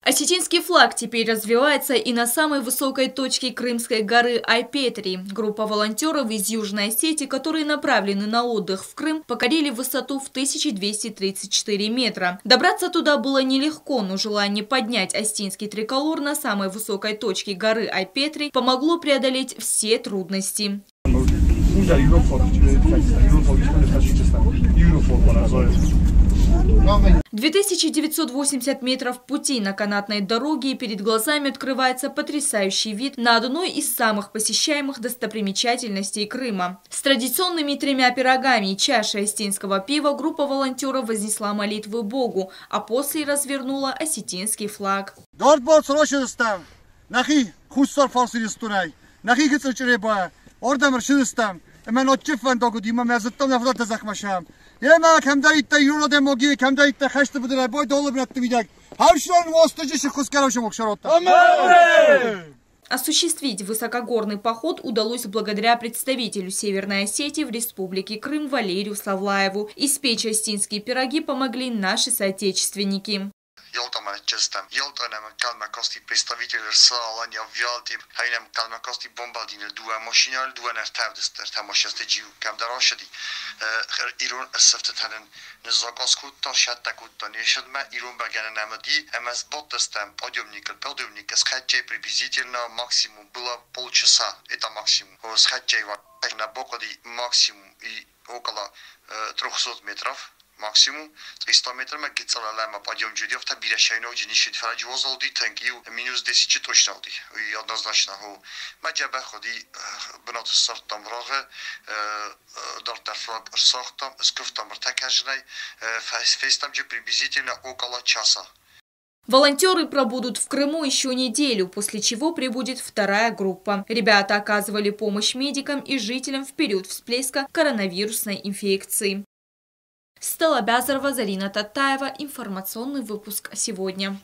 Осетинский флаг теперь развивается и на самой высокой точке Крымской горы Айпетри. Группа волонтеров из Южной Осетии, которые направлены на отдых в Крым, покорили высоту в 1234 метра. Добраться туда было нелегко, но желание поднять осетинский триколор на самой высокой точке горы Айпетри помогло преодолеть все трудности. 2980 метров пути на канатной дороге, и перед глазами открывается потрясающий вид на одной из самых посещаемых достопримечательностей Крыма. С традиционными 3 пирогами и чашей осетинского пива группа волонтеров вознесла молитвы Богу, а после развернула осетинский флаг. من اتشف انداغو دیما مزتم نفرات تزخمشم یه ما کم دایت یورو دموگی کم دایت خشت بدره باید دول برات میدک هر شلون واستجش خسکروش مخشرات. Осуществить высокогорный поход удалось благодаря представителю Северной Осетии в Республике Крым Валерию Савлаеву. Испечь осетинские пироги помогли наши соотечественники. Ялтама честам. Ялтанам калмакости представитель РСА Алания Вялти. Хайнам калмакости бомбардин дуа машинал дуа нартавдестер тамашасте жив камдарашди. Ирон сафтатан незакаскут ташаттакут нешадма Ирон багана намади. Амаз боттестам подъемник схатчей приблизительно максимум было полчаса. Это максимум. Схатчей на бокоди максимум и около 300 метров. Максимум 300 метров гицалалама подъем жудев та бирашайно жинишит фараж возалди танкию минус 10 точно уди и однозначно хо маджаба ходи бнот сортам рога дортафлаг сортам скуфтам такажнай фестам же приблизительно около часа. Волонтеры пробудут в Крыму еще неделю, после чего прибудет вторая группа. Ребята оказывали помощь медикам и жителям в период всплеска коронавирусной инфекции. Стелла Бязарова, Зарина Татаева. Информационный выпуск сегодня.